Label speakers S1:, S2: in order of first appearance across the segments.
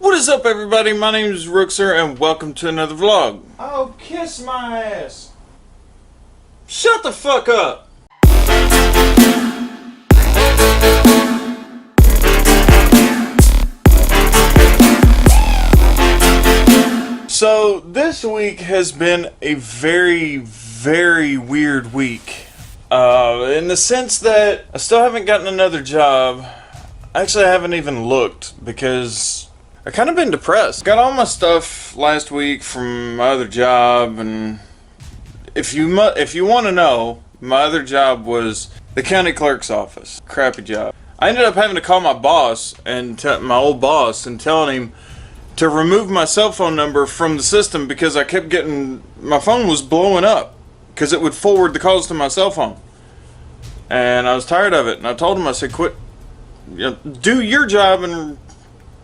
S1: What is up, everybody? My name is Rookzer and welcome to another vlog.
S2: Oh, kiss my ass.
S1: Shut the fuck up! So this week has been a very weird week. In the sense that I still haven't gotten another job. Actually, I haven't even looked because I kind of been depressed. Got all my stuff last week from my other job, and if you want to know, my other job was the county clerk's office. Crappy job. I ended up having to call my boss and my old boss and telling him to remove my cell phone number from the system because I kept getting, my phone was blowing up because it would forward the calls to my cell phone, and I was tired of it. And I told him, I said, quit, do your job, and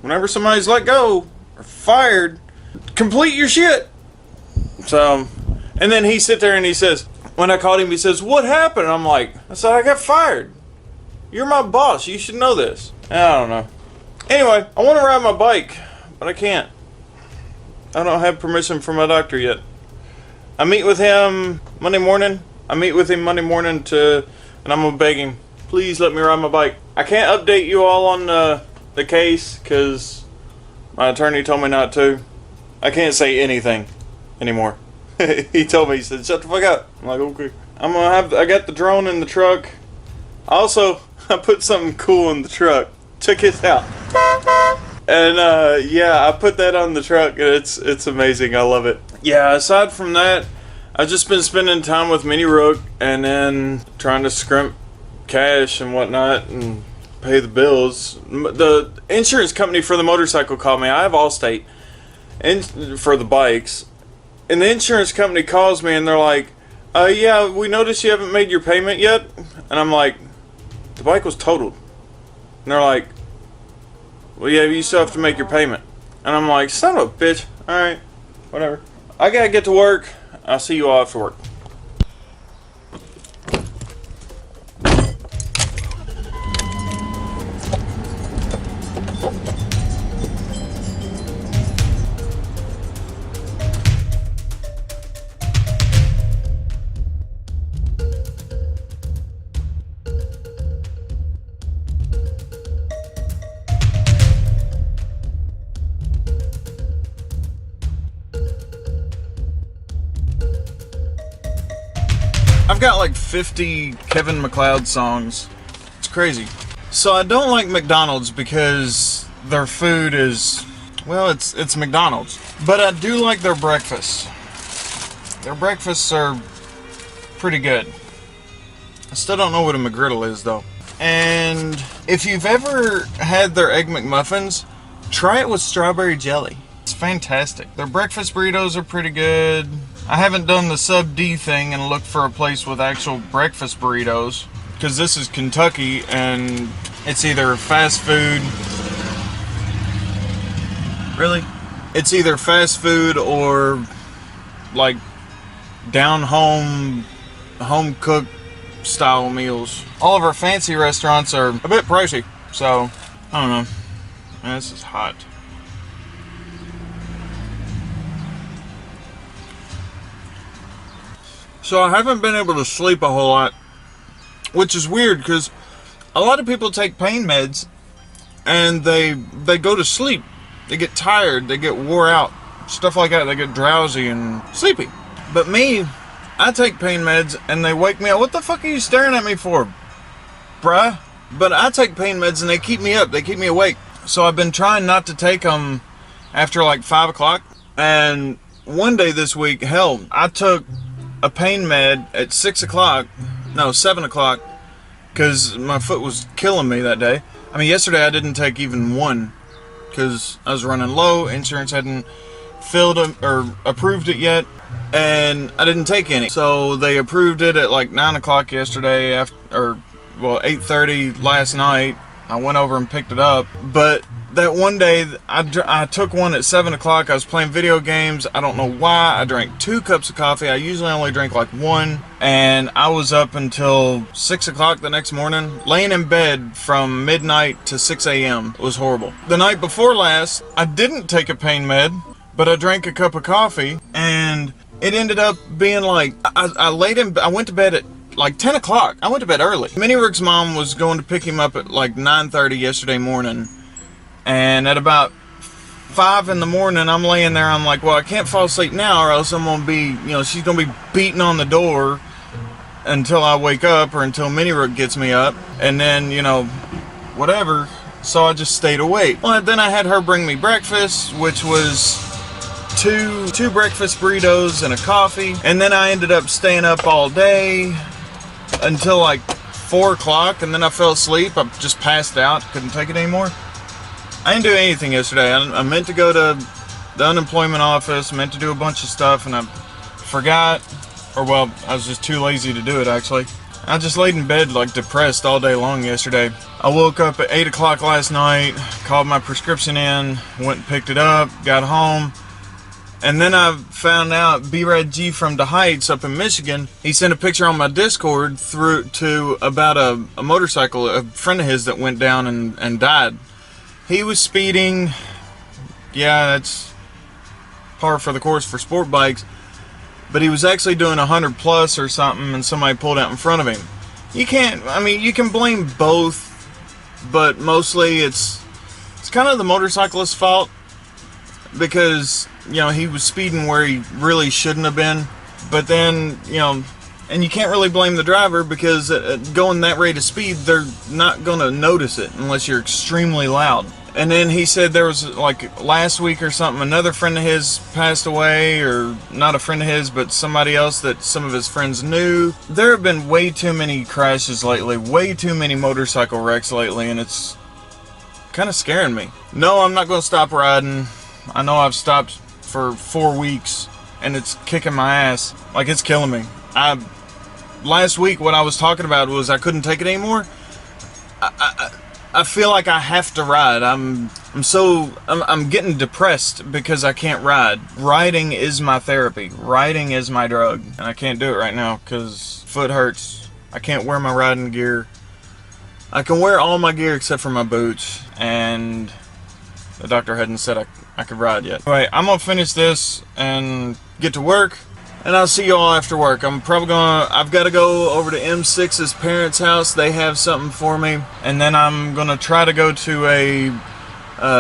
S1: whenever somebody's let go or fired, complete your shit. So, and then he sit there and he says, when I called him, he says, what happened? I'm like, I said, I got fired. You're my boss, you should know this. I don't know. Anyway, I want to ride my bike, but I can't. I don't have permission from my doctor yet. I meet with him Monday morning. And I'm gonna beg him, please let me ride my bike. I can't update you all on the case because my attorney told me not to. I can't say anything anymore. He told me, he said, shut the fuck up. I'm like, okay. I got the drone in the truck. Also, I put something cool in the truck. Check it out. And yeah, I put that on the truck, and it's amazing. I love it. Yeah, aside from that, I've just been spending time with Mini Rook and then trying to scrimp cash and whatnot and pay the bills. The insurance company for the motorcycle called me. I have Allstate for the bikes. And the insurance company calls me and they're like, yeah, we noticed you haven't made your payment yet. And I'm like, the bike was totaled. And they're like, well, yeah, you still have to make your payment. And I'm like, son of a bitch. Alright, whatever. I gotta get to work. I'll see you all after work. I've got like 50 Kevin MacLeod songs. It's crazy. So I don't like McDonald's because their food is, well, it's McDonald's. But I do like their breakfasts. Their breakfasts are pretty good. I still don't know what a McGriddle is though. And if you've ever had their Egg McMuffins, try it with strawberry jelly. It's fantastic. Their breakfast burritos are pretty good. I haven't done the sub D thing and looked for a place with actual breakfast burritos because this is Kentucky and it's either fast food. Really? It's either fast food or like down home cooked style meals. All of our fancy restaurants are a bit pricey, so I don't know. Man, this is hot. So I haven't been able to sleep a whole lot, which is weird because a lot of people take pain meds and they go to sleep. They get tired, they get wore out, stuff like that. They get drowsy and sleepy. But me, I take pain meds and they wake me up. What the fuck are you staring at me for, bruh? But I take pain meds and they keep me up, they keep me awake. So I've been trying not to take them after like 5 o'clock. And one day this week, hell, I took a pain med at 7 o'clock, because my foot was killing me that day. I mean, yesterday I didn't take even one because I was running low. Insurance hadn't filled or approved it yet, and I didn't take any. So they approved it at like 9 o'clock yesterday, 8:30 last night, I went over and picked it up. But that one day, I took one at 7 o'clock. I was playing video games. I don't know why. I drank 2 cups of coffee. I usually only drink like 1. And I was up until 6 o'clock the next morning, laying in bed from midnight to 6 a.m. It was horrible. The night before last, I didn't take a pain med, but I drank a cup of coffee, and it ended up being like, I went to bed at like 10 o'clock. I went to bed early. Mini Rook's mom was going to pick him up at like 9:30 yesterday morning. And at about 5 in the morning, I'm laying there. I'm like, well, I can't fall asleep now, or else I'm going to be, she's going to be beating on the door until I wake up, or until Mini Rook gets me up. And then, whatever. So I just stayed awake. Well, then I had her bring me breakfast, which was two breakfast burritos and a coffee. And then I ended up staying up all day until like 4 o'clock. And then I fell asleep. I just passed out. Couldn't take it anymore. I didn't do anything yesterday. I meant to go to the unemployment office, meant to do a bunch of stuff, and I forgot, or well, I was just too lazy to do it actually. I just laid in bed like depressed all day long yesterday. I woke up at 8 o'clock last night, called my prescription in, went and picked it up, got home, and then I found out B-Rad G from the Heights up in Michigan, he sent a picture on my Discord about a motorcycle, a friend of his that went down and died. He was speeding. Yeah, that's par for the course for sport bikes. But he was actually doing 100 plus or something, and somebody pulled out in front of him. You can blame both, but mostly it's kind of the motorcyclist's fault, because, he was speeding where he really shouldn't have been. But then, and you can't really blame the driver, because going that rate of speed, they're not going to notice it unless you're extremely loud. And then he said there was, like, last week or something, another friend of his passed away, or not a friend of his, but somebody else that some of his friends knew. There have been way too many crashes lately, way too many motorcycle wrecks lately, and it's kind of scaring me. No, I'm not going to stop riding. I know I've stopped for 4 weeks, and it's kicking my ass. Like, it's killing me. Last week, what I was talking about was I couldn't take it anymore. I feel like I have to ride. I'm getting depressed because I can't ride. Riding is my therapy. Riding is my drug. And I can't do it right now because foot hurts. I can't wear my riding gear. I can wear all my gear except for my boots. And the doctor hadn't said I could ride yet. Anyway, I'm going to finish this and get to work. And I'll see you all after work. I've got to go over to M6's parents' house. They have something for me. And then I'm going to try to go to a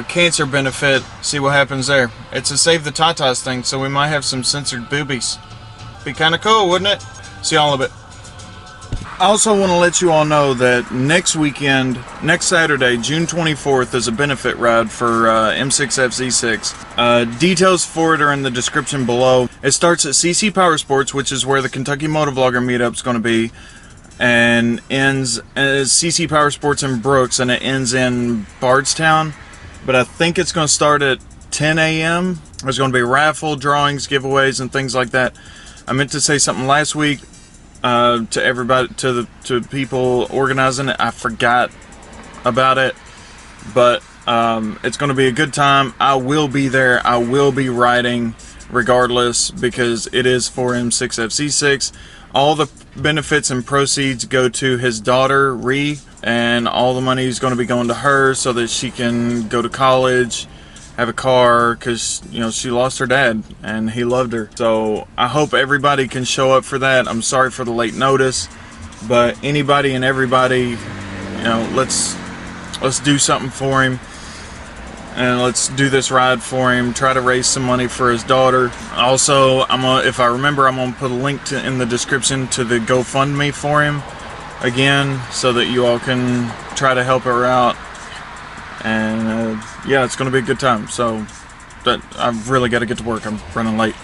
S1: cancer benefit, see what happens there. It's a Save the Tatas thing, so we might have some censored boobies. Be kind of cool, wouldn't it? See y'all in a bit. I also want to let you all know that next weekend, next Saturday, June 24th, is a benefit ride for M6FZ6. Details for it are in the description below. It starts at CC Power Sports, which is where the Kentucky Motovlogger meetup is going to be, and ends at CC Power Sports in Brooks, and it ends in Bardstown. But I think it's going to start at 10 a.m. There's going to be raffle, drawings, giveaways, and things like that. I meant to say something last week. To everybody, to people organizing it, I forgot about it, but it's going to be a good time. I will be there. I will be riding regardless, because it is for M6FZ6. All the benefits and proceeds go to his daughter, Ree, and all the money is going to be going to her so that she can go to college, have a car, because she lost her dad and he loved her. So I hope everybody can show up for that. I'm sorry for the late notice, but anybody and everybody, let's do something for him, and let's do this ride for him. Try to raise some money for his daughter. Also, if I remember, I'm gonna put a link in the description to the GoFundMe for him again, so that you all can try to help her out. And yeah, it's going to be a good time. So I've really got to get to work. I'm running late.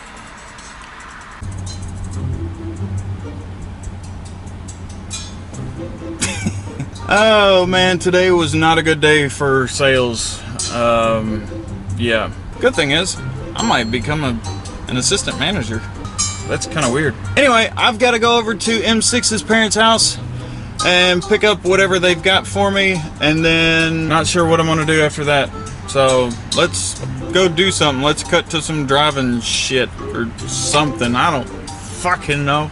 S1: Oh man, today was not a good day for sales. Yeah. Good thing is, I might become an assistant manager. That's kind of weird. Anyway, I've got to go over to M6's parents' house. and pick up whatever they've got for me, and then not sure what I'm gonna do after that. So let's go do something. Let's cut to some driving shit or something. I don't fucking know.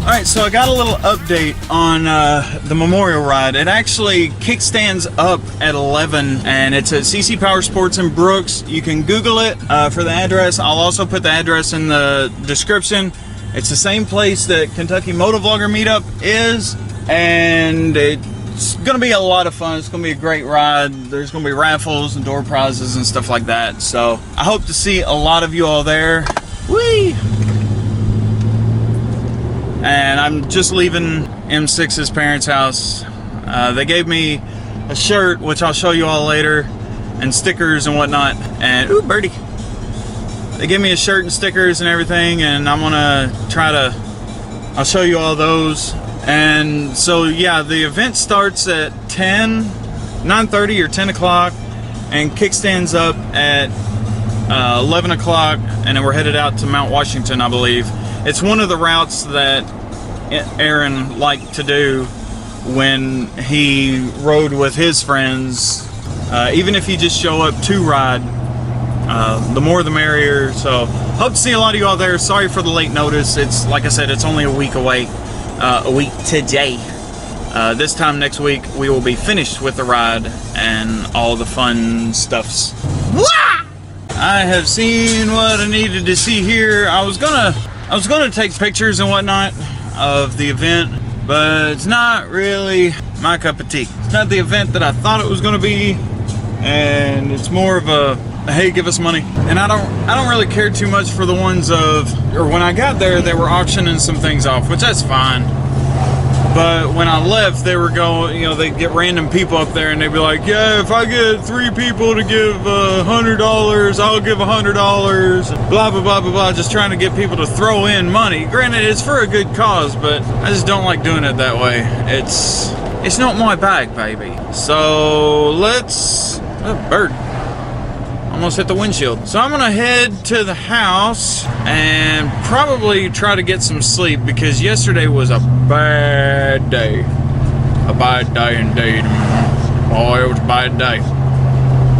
S1: Alright, so I got a little update on the Memorial Ride. It actually kickstands up at 11, and it's at CC Power Sports in Brooks. You can Google it for the address. I'll also put the address in the description. It's the same place that Kentucky Motovlogger Meetup is, and it's going to be a lot of fun. It's going to be a great ride. There's going to be raffles and door prizes and stuff like that. So I hope to see a lot of you all there. Whee! And I'm just leaving M6's parents' house. They gave me a shirt, which I'll show you all later, and stickers and whatnot. And ooh, birdie! They gave me a shirt and stickers and everything, and I'm gonna I'll show you all those. And so yeah, the event starts at 9:30 or 10 o'clock, and kickstands up at 11 o'clock, and then we're headed out to Mount Washington, I believe. It's one of the routes that Aaron liked to do when he rode with his friends. Even if you just show up to ride, the more the merrier. So hope to see a lot of you all there. Sorry for the late notice. It's like I said, it's only a week away. A week today. This time next week we will be finished with the ride and all the fun stuffs. I have seen what I needed to see here. I was gonna take pictures and whatnot of the event, but it's not really my cup of tea. It's not the event that I thought it was gonna be, and it's more of a hey, give us money. And I don't really care too much for the ones when I got there, they were auctioning some things off, which that's fine. But when I left, they were going, they'd get random people up there and they'd be like, yeah, if I get 3 people to give $100, I'll give $100, blah, blah, blah, blah, blah, just trying to get people to throw in money. Granted, it's for a good cause, but I just don't like doing it that way. It's not my bag, baby. So let's, oh, bird. Almost hit the windshield. So I'm gonna head to the house and probably try to get some sleep, because yesterday was a bad day. A bad day indeed. Boy, it was a bad day.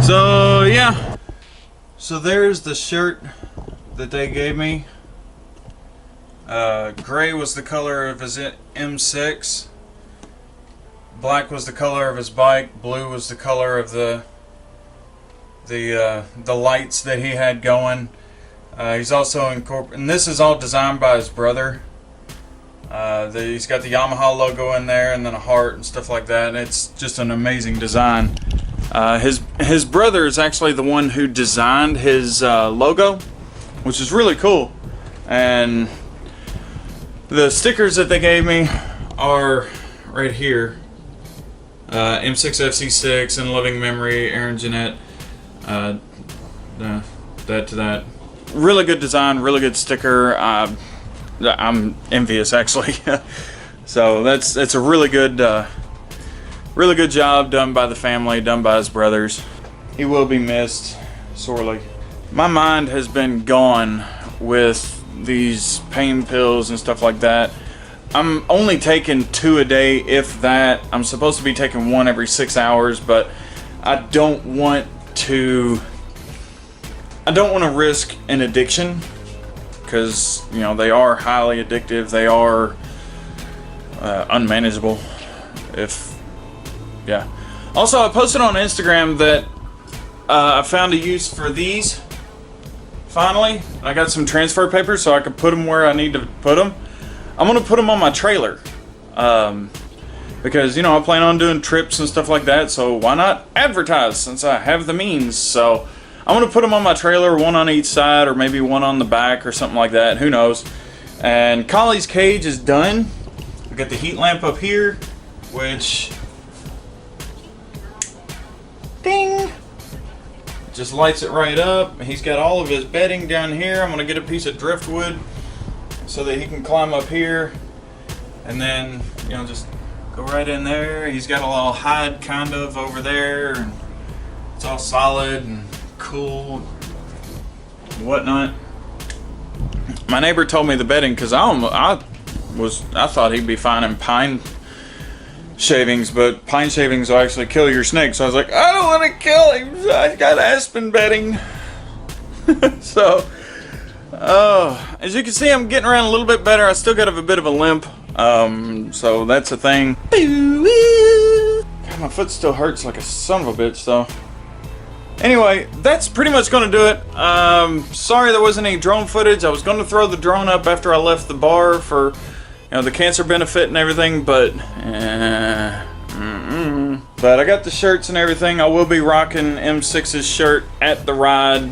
S1: So yeah. So there's the shirt that they gave me. Gray was the color of his M6. Black was the color of his bike. Blue was the color of the lights that he had going. He's also and this is all designed by his brother. He's got the Yamaha logo in there and then a heart and stuff like that, and it's just an amazing design. His brother is actually the one who designed his logo, which is really cool. And the stickers that they gave me are right here. M6 FC6 and loving memory, Aaron Jeanette. That to that. Really good design, really good sticker. I'm envious, actually. So it's a really good job done by the family, done by his brothers. He will be missed sorely. My mind has been gone with these pain pills and stuff like that. I'm only taking 2 a day, if that. I'm supposed to be taking 1 every 6 hours, but I don't want to risk an addiction, because they are highly addictive. They are unmanageable. Also, I posted on Instagram that I found a use for these. Finally, I got some transfer papers so I could put them where I need to put them. I'm gonna put them on my trailer. Because I plan on doing trips and stuff like that, so why not advertise since I have the means? So I'm gonna put them on my trailer, one on each side, or maybe one on the back, or something like that. Who knows? And Collie's cage is done. I got the heat lamp up here, which, ding, just lights it right up. He's got all of his bedding down here. I'm gonna get a piece of driftwood so that he can climb up here, and then, you know, just go right in there. He's got a little hide kind of over there, and it's all solid and cool and whatnot. My neighbor told me the bedding, because I thought he'd be fine in pine shavings, but pine shavings will actually kill your snake. So I was like, I don't want to kill him. I got aspen bedding. So, as you can see, I'm getting around a little bit better. I still got a bit of a limp, so that's a thing. God, my foot still hurts like a son of a bitch, though. Anyway, that's pretty much going to do it. Sorry there wasn't any drone footage. I was going to throw the drone up after I left the bar for, you know, the cancer benefit and everything, but but I got the shirts and everything. I will be rocking M6's shirt at the ride,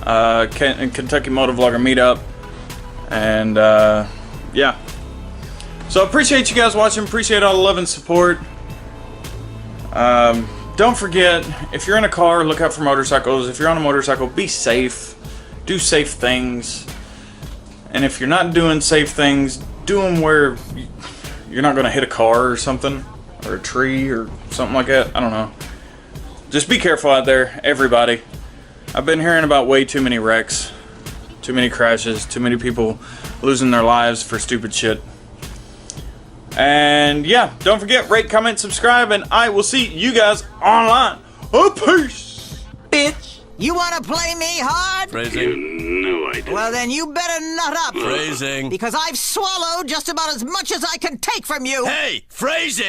S1: Kentucky Motovlogger meetup, and yeah. So I appreciate you guys watching. Appreciate all the love and support. Don't forget, if you're in a car, look out for motorcycles. If you're on a motorcycle, be safe. Do safe things. And if you're not doing safe things, do them where you're not going to hit a car or something, or a tree or something like that. I don't know. Just be careful out there, everybody. I've been hearing about way too many wrecks, too many crashes, too many people losing their lives for stupid shit. And yeah, don't forget, rate, comment, subscribe, and I will see you guys online. Peace!
S3: Bitch! You wanna play me hard?
S4: Phrasing? No, I don't.
S3: Well, then you better nut up.
S4: Phrasing.
S3: Because I've swallowed just about as much as I can take from you.
S4: Hey, phrasing!